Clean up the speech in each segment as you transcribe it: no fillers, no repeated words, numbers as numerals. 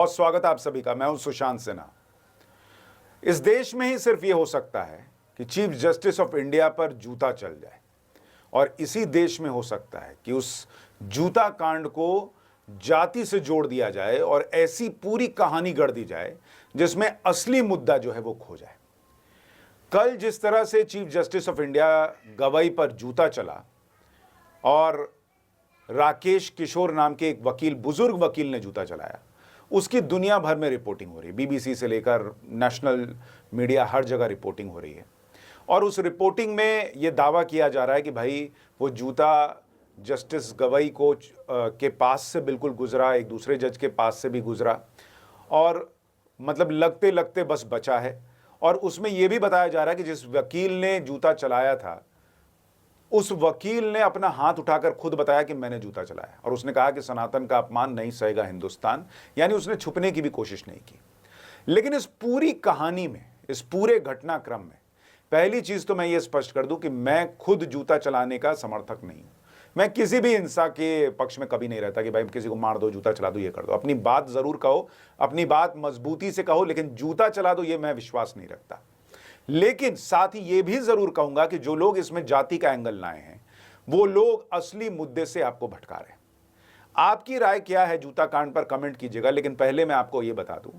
और स्वागत है आप सभी का। मैं हूं सुशांत सिन्हा। इस देश में ही सिर्फ यह हो सकता है कि चीफ जस्टिस ऑफ इंडिया पर जूता चल जाए, और इसी देश में हो सकता है कि उस जूता कांड को जाति से जोड़ दिया जाए और ऐसी पूरी कहानी गढ़ दी जाए जिसमें असली मुद्दा जो है वो खो जाए। कल जिस तरह से चीफ जस्टिस ऑफ इंडिया गवाई पर जूता चला और राकेश किशोर नाम के एक वकील, बुजुर्ग वकील ने जूता चलाया, उसकी दुनिया भर में रिपोर्टिंग हो रही है। बीबीसी से लेकर नेशनल मीडिया, हर जगह रिपोर्टिंग हो रही है। और उस रिपोर्टिंग में यह दावा किया जा रहा है कि भाई वो जूता जस्टिस गवाई को के पास से बिल्कुल गुजरा, एक दूसरे जज के पास से भी गुजरा, और मतलब लगते लगते बस बचा है। और उसमें यह भी बताया जा रहा है कि जिस वकील ने जूता चलाया था, उस वकील ने अपना हाथ उठाकर खुद बताया कि मैंने जूता चलाया, और उसने कहा कि सनातन का अपमान नहीं सहेगा हिंदुस्तान। यानी उसने छुपने की भी कोशिश नहीं की। लेकिन इस पूरी कहानी में, इस पूरे घटनाक्रम में, पहली चीज तो मैं ये स्पष्ट कर दूं कि मैं खुद जूता चलाने का समर्थक नहीं हूं। मैं किसी भी हिंसा के पक्ष में कभी नहीं रहता कि भाई किसी को मार दो, जूता चला दो, ये कर दो। अपनी बात जरूर कहो, अपनी बात मजबूती से कहो, लेकिन जूता चला दो ये मैं विश्वास नहीं रखता। लेकिन साथ ही यह भी जरूर कहूंगा कि जो लोग इसमें जाति का एंगल लाए हैं, वो लोग असली मुद्दे से आपको भटका रहे हैं। आपकी राय क्या है जूता कांड पर कमेंट कीजिएगा। लेकिन पहले मैं आपको यह बता दूं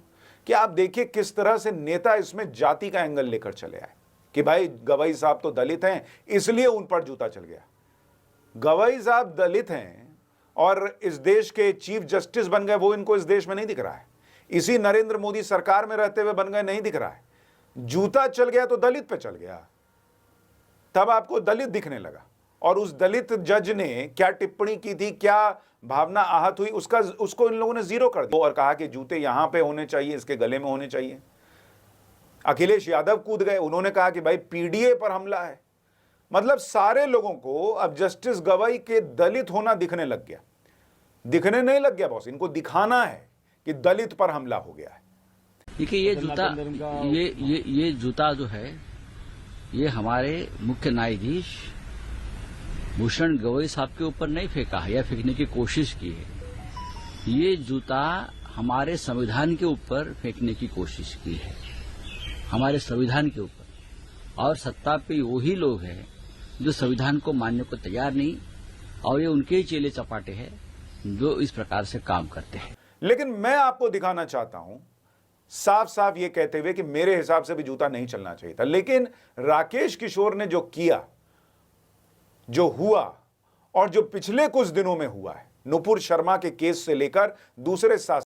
कि आप देखिए किस तरह से नेता इसमें जाति का एंगल लेकर चले आए कि भाई गवाई साहब तो दलित हैं इसलिए उन पर जूता चल गया। गवाई साहब दलित हैं और इस देश के चीफ जस्टिस बन गए, वो इनको इस देश में नहीं दिख रहा है। इसी नरेंद्र मोदी सरकार में रहते हुए बन गए, नहीं दिख रहा है। जूता चल गया तो दलित पे चल गया, तब आपको दलित दिखने लगा। और उस दलित जज ने क्या टिप्पणी की थी, क्या भावना आहत हुई, उसको इन लोगों ने जीरो कर दिया और कहा कि जूते यहां पे होने चाहिए, इसके गले में होने चाहिए। अखिलेश यादव कूद गए, उन्होंने कहा कि भाई पीडीए पर हमला है। मतलब सारे लोगों को अब जस्टिस गवाई के दलित होना दिखने लग गया। दिखने नहीं लग गया बॉस, इनको दिखाना है कि दलित पर हमला हो गया है। देखिए ये जूता, ये जूता जो है, ये हमारे मुख्य न्यायाधीश भूषण गवई साहब के ऊपर नहीं फेंका है या फेंकने की कोशिश की है। ये जूता हमारे संविधान के ऊपर फेंकने की कोशिश की है, हमारे संविधान के ऊपर। और सत्ता पे वही लोग हैं जो संविधान को मानने को तैयार नहीं, और ये उनके ही चेले चपाटे हैं जो इस प्रकार से काम करते हैं। लेकिन मैं आपको दिखाना चाहता हूं साफ साफ ये कहते हुए कि मेरे हिसाब से भी जूता नहीं चलना चाहिए था। लेकिन राकेश किशोर ने जो किया, जो हुआ, और जो पिछले कुछ दिनों में हुआ है, नुपुर शर्मा के केस से लेकर दूसरे